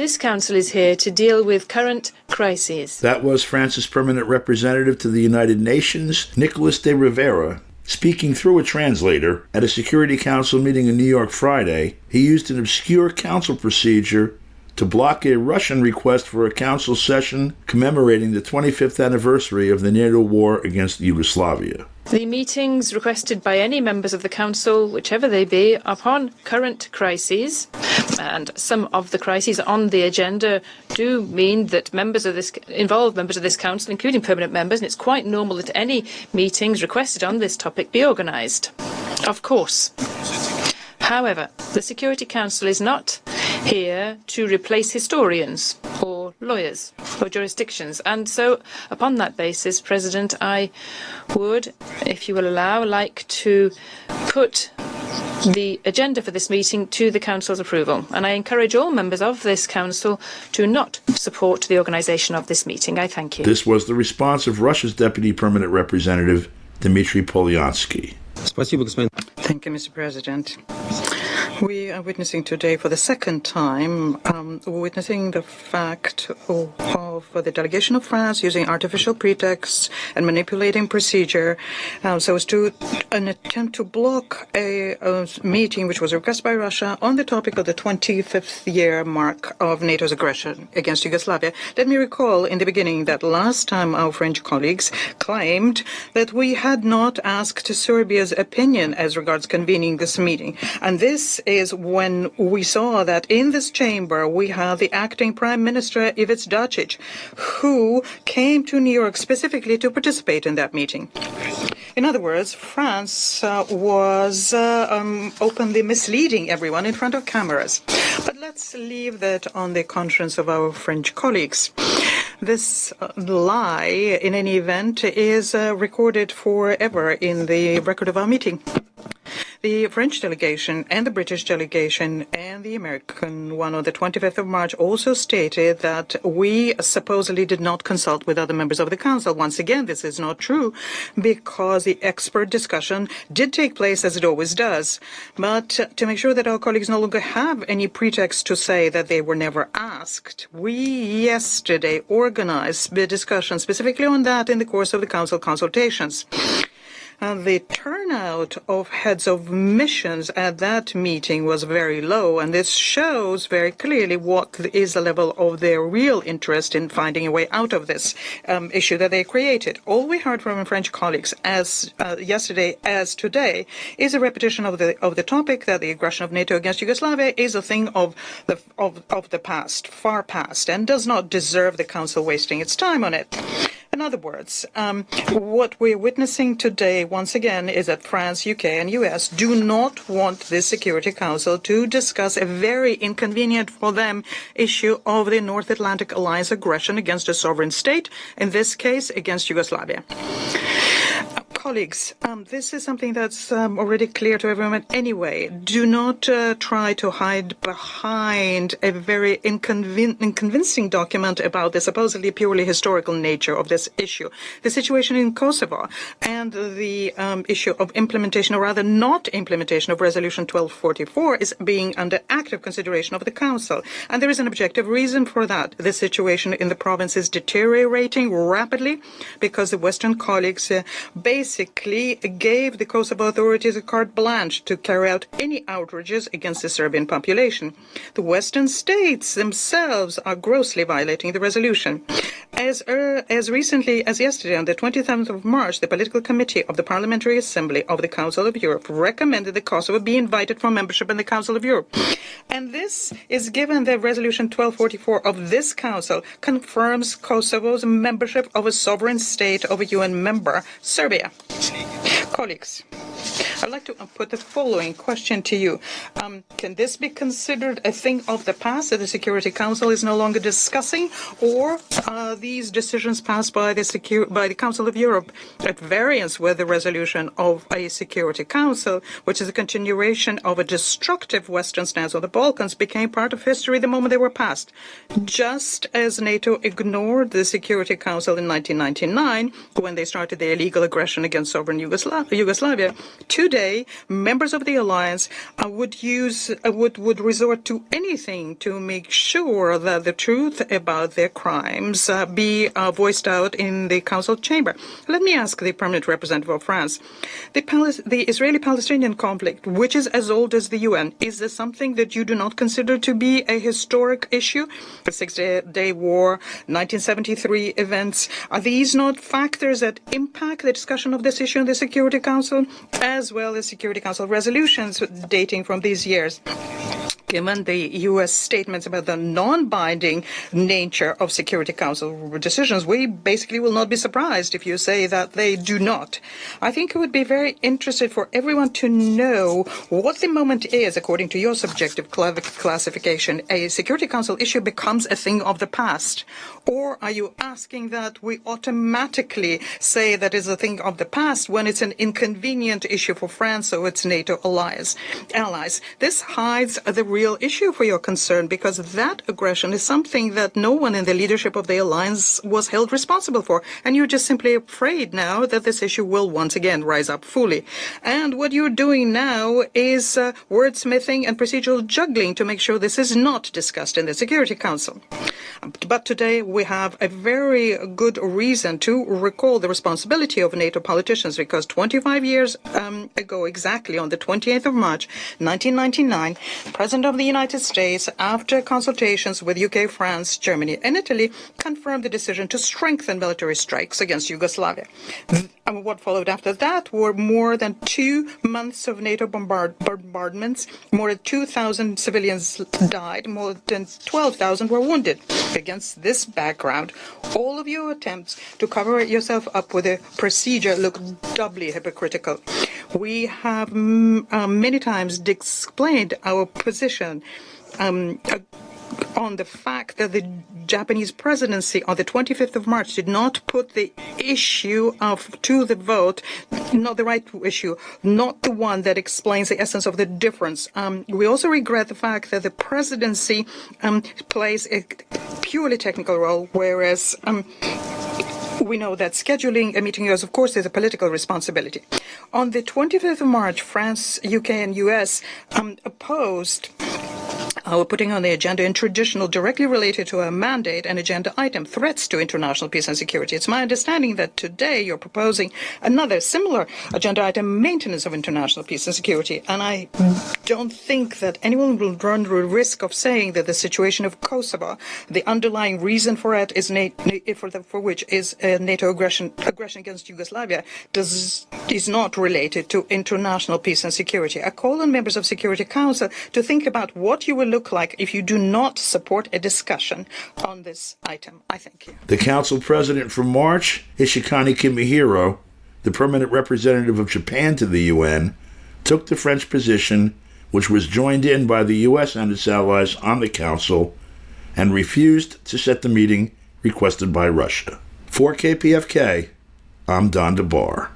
This council is here to deal with current crises. That was France's permanent representative to the United Nations, Nicolas de Rivera. Speaking through a translator at a Security Council meeting in New York Friday, he used an obscure council procedure to block a Russian request for a council session commemorating the 25th anniversary of the NATO war against Yugoslavia. The meetings requested by any members of the Council, whichever they be, upon current crises, and some of the crises on the agenda do mean that involve members of this Council, including permanent members, and it's quite normal that any meetings requested on this topic be organised. Of course. However, the Security Council is not here to replace historians or lawyers or jurisdictions. And so, upon that basis, President, I would, if you will allow, like to put the agenda for this meeting to the Council's approval. And I encourage all members of this Council to not support the organisation of this meeting. I thank you. This was the response of Russia's Deputy Permanent Representative, Dmitry Polyansky. Thank you, Mr. President. We are witnessing today for the second time, witnessing the fact of the delegation of France using artificial pretexts and manipulating procedure so as to an attempt to block a meeting which was requested by Russia on the topic of the 25th year mark of NATO's aggression against Yugoslavia. Let me recall in the beginning that last time our French colleagues claimed that we had not asked Serbia's opinion as regards convening this meeting. And this is when we saw that in this chamber we have the acting Prime Minister Ivica Dačić, who came to New York specifically to participate in that meeting. In other words, France was openly misleading everyone in front of cameras. But let's leave that on the conscience of our French colleagues. This lie, in any event, is recorded forever in the record of our meeting. The French delegation and the British delegation and the American one on the 25th of March also stated that we supposedly did not consult with other members of the Council. Once again, this is not true because the expert discussion did take place as it always does. But to make sure that our colleagues no longer have any pretext to say that they were never asked, we yesterday organized the discussion specifically on that in the course of the Council consultations. The turnout of heads of missions at that meeting was very low, and this shows very clearly what is the level of their real interest in finding a way out of this issue that they created. All we heard from French colleagues as yesterday as today is a repetition of the topic that the aggression of NATO against Yugoslavia is a thing of the past, far past, and does not deserve the Council wasting its time on it. In other words, what we're witnessing today, once again, is that France, UK, and US do not want this Security Council to discuss a very inconvenient for them issue of the North Atlantic Alliance aggression against a sovereign state, in this case, against Yugoslavia. Colleagues, this is something that's already clear to everyone anyway. Do not try to hide behind a very inconvincing document about the supposedly purely historical nature of this issue. The situation in Kosovo and the issue of implementation, or rather not implementation, of Resolution 1244 is being under active consideration of the Council. And there is an objective reason for that. The situation in the province is deteriorating rapidly because the Western colleagues basically gave the Kosovo authorities a carte blanche to carry out any outrages against the Serbian population. The Western states themselves are grossly violating the resolution. As recently as yesterday, on the 27th of March, the Political Committee of the Parliamentary Assembly of the Council of Europe recommended that Kosovo be invited for membership in the Council of Europe. And this is given that Resolution 1244 of this Council confirms Kosovo's membership of a sovereign state of a UN member, Serbia. Colleagues, I'd like to put the following question to you. Can this be considered a thing of the past that the Security Council is no longer discussing, or are these decisions passed by the Council of Europe at variance with the resolution of a Security Council, which is a continuation of a destructive Western stance on the Balkans, became part of history the moment they were passed? Just as NATO ignored the Security Council in 1999 when they started their illegal aggression against sovereign Yugoslavia, today today, members of the alliance would resort to anything to make sure that the truth about their crimes be voiced out in the Council chamber. Let me ask the permanent representative of France. The Israeli-Palestinian conflict, which is as old as the UN, is this something that you do not consider to be a historic issue? The Six-Day War, 1973 events, are these not factors that impact the discussion of this issue in the Security Council, as well as Security Council resolutions dating from these years? Given the U.S. statements about the non-binding nature of Security Council decisions, we basically will not be surprised if you say that they do not. I think it would be very interesting for everyone to know what the moment is, according to your subjective classification. A Security Council issue becomes a thing of the past. Or are you asking that we automatically say that is a thing of the past when it's an inconvenient issue for France or its NATO allies? This hides the real issue for your concern, because that aggression is something that no one in the leadership of the alliance was held responsible for. And you're just simply afraid now that this issue will once again rise up fully. And what you're doing now is wordsmithing and procedural juggling to make sure this is not discussed in the Security Council. But today we have a very good reason to recall the responsibility of NATO politicians, because 25 years ago, exactly on the 28th of March, 1999, the President of the United States, after consultations with UK, France, Germany, and Italy, confirmed the decision to strengthen military strikes against Yugoslavia. And what followed after that were more than 2 months of NATO bombardments. More than 2,000 civilians died. More than 12,000 were wounded. Against this background, all of your attempts to cover yourself up with a procedure look doubly hypocritical. We have many times explained our position on the fact that the Japanese presidency on the 25th of March did not put the issue to the vote, not the right issue, not the one that explains the essence of the difference. We also regret the fact that the presidency plays a purely technical role, whereas we know that scheduling a meeting is, of course, is a political responsibility. On the 25th of March, France, UK, and US opposed our putting on the agenda in traditional, directly related to a mandate and agenda item, threats to international peace and security. It's my understanding that today you're proposing another similar agenda item, maintenance of international peace and security. And I don't think that anyone will run the risk of saying that the situation of Kosovo, the underlying reason for it is for which is NATO aggression against Yugoslavia, is not related to international peace and security. I call on members of Security Council to think about what you will look like if you do not support a discussion on this item. I thank you. The Council President for March, Ishikane Kimihiro, the permanent representative of Japan to the UN, took the French position, which was joined in by the U.S. and its allies on the Council, and refused to set the meeting requested by Russia. For KPFK, I'm Don DeBar.